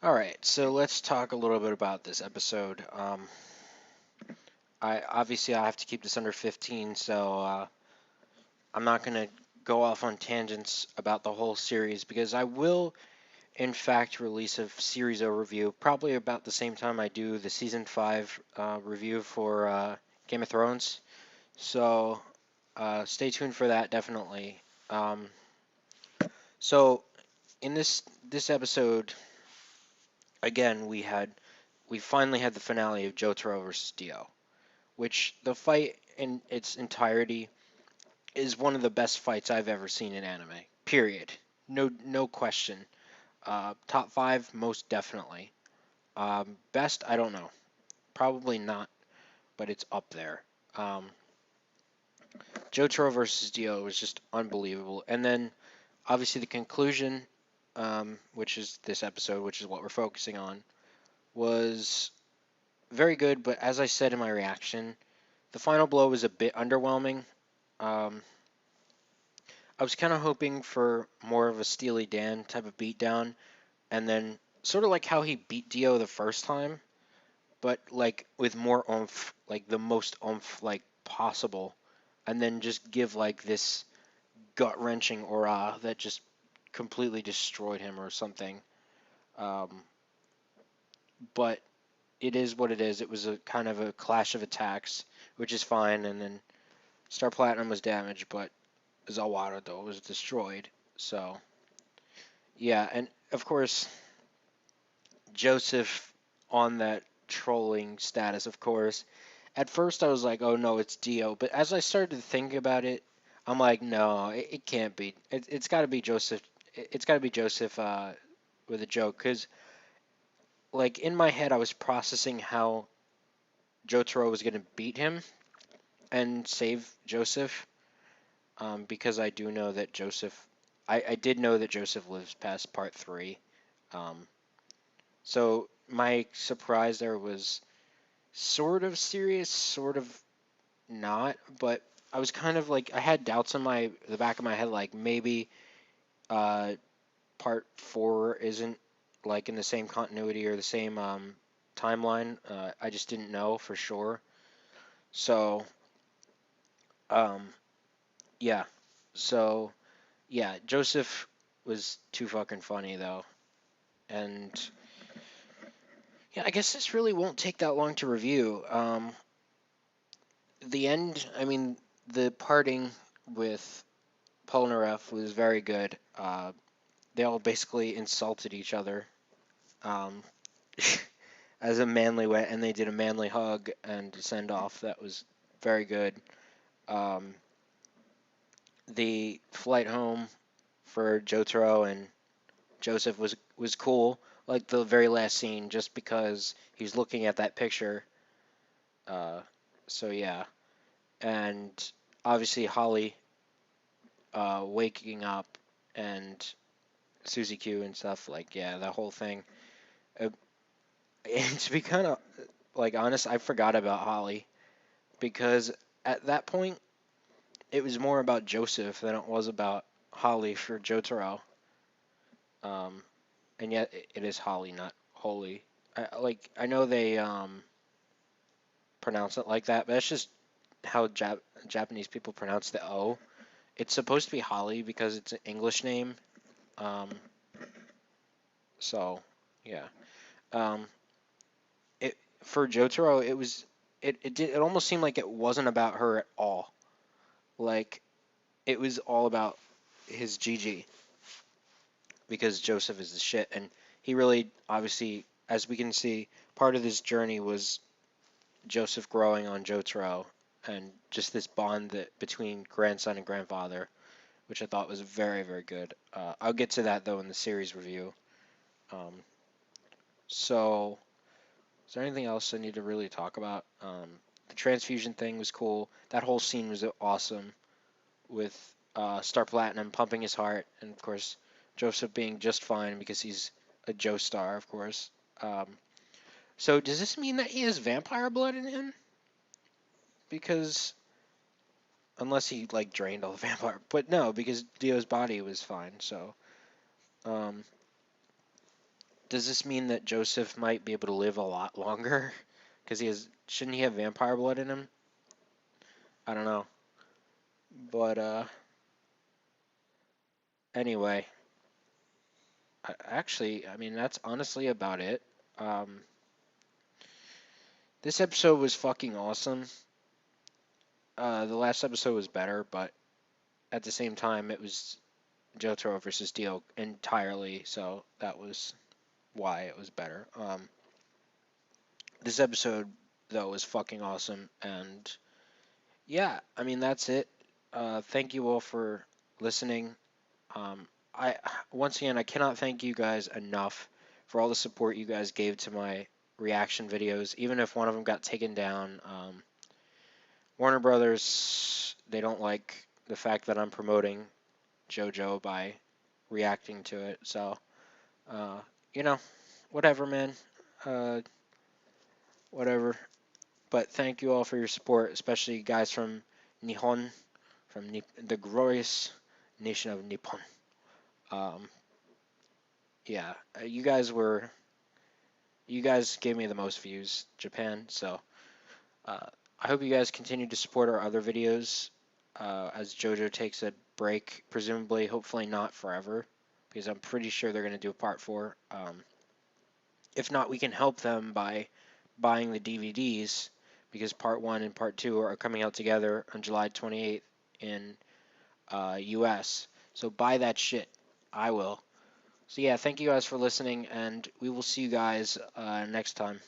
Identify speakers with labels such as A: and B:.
A: All right, so let's talk a little bit about this episode. I have to keep this under 15, so I'm not gonna go off on tangents about the whole series because I will, in fact, release a series overview probably about the same time I do the season 5 review for Game of Thrones. So stay tuned for that, definitely. Um, so in this episode, again, we finally had the finale of Jotaro versus Dio, which the fight in its entirety is one of the best fights I've ever seen in anime. Period. No question. Top five, most definitely. Best, I don't know. Probably not, but it's up there. Um, Jotaro versus Dio was just unbelievable. And then, obviously, the conclusion, which is this episode, which is what we're focusing on, was very good. But as I said in my reaction, the final blow was a bit underwhelming. Um, I was kind of hoping for more of a Steely Dan type of beatdown, and then sort of like how he beat Dio the first time, but like with more oomph, like the most oomph like possible, and then just give like this gut wrenching aura that just completely destroyed him or something. Um, but it is what it is. It was a kind of a clash of attacks, which is fine, and then Star Platinum was damaged, but Zawara though was destroyed. So yeah, and of course Joseph on that trolling status, of course. At first, I was like, "Oh no, it's Dio," but as I started to think about it, I'm like, "No, it can't be. It's got to be Joseph. It's got to be Joseph with a joke." Because like in my head, I was processing how Jotaro was gonna beat him and save Joseph, because I do know that Joseph. I did know that Joseph lives past part three. Um, so my surprise there was sort of serious, sort of not, but I was kind of like I had doubts in my the back of my head like maybe uh part 4 isn't like in the same continuity or the same timeline. I just didn't know for sure. So um yeah. So yeah, Joseph was too fucking funny though. And yeah, I guess this really won't take that long to review. The end, I mean, the parting with Polnareff was very good. They all basically insulted each other um, as a manly way, and they did a manly hug and send off. That was very good. Um, the flight home for Jotaro and Joseph was cool. Like the very last scene, just because he's looking at that picture. Uh, so yeah, and obviously Holly waking up and Susie Q and stuff. Like yeah, that whole thing. Uh, and to be kind of like honest, I forgot about Holly because at that point it was more about Joseph than it was about Holly for Jotaro. Um, and yet it is Holly, not Holy. I know they pronounce it like that, but that's just how Japanese people pronounce the O. It's supposed to be Holly because it's an English name. Um, so yeah. Um, it for Jotaro, it almost seemed like it wasn't about her at all. Like it was all about his Gigi because Joseph is the shit, and he really obviously, as we can see, part of this journey was Joseph growing on Jotaro and just this bond that between grandson and grandfather, which I thought was very very good. I'll get to that though in the series review. Um, so, is there anything else I need to really talk about? The transfusion thing was cool. That whole scene was awesome with Star Platinum pumping his heart, and of course Joseph being just fine because he's a Joe Star, of course. Um, so does this mean that he has vampire blood in him? Because unless he like drained all the vampire, but no, because Dio's body was fine. So um, does this mean that Joseph might be able to live a lot longer? Because shouldn't he have vampire blood in him? I don't know. But, anyway, actually, I mean, that's honestly about it. Um, this episode was fucking awesome. The last episode was better, but at the same time, it was Jotaro versus Dio entirely, so that was why it was better. This episode, though, was fucking awesome, and yeah, I mean, that's it. Thank you all for listening. I once again, I cannot thank you guys enough for all the support you guys gave to my reaction videos, even if one of them got taken down. Warner Brothers, they don't like the fact that I'm promoting JoJo by reacting to it. So, uh, you know, whatever, man. Uh, whatever. But thank you all for your support, especially guys from Nihon, from the glorious nation of Nippon. Um, yeah, you guys gave me the most views, Japan. So uh, I hope you guys continue to support our other videos as JoJo takes a break, presumably, hopefully not forever, because I'm pretty sure they're going to do a part 4. If not, we can help them by buying the DVDs, because part 1 and part 2 are coming out together on July 28th in US. So buy that shit. I will. So yeah, thank you guys for listening, and we will see you guys next time.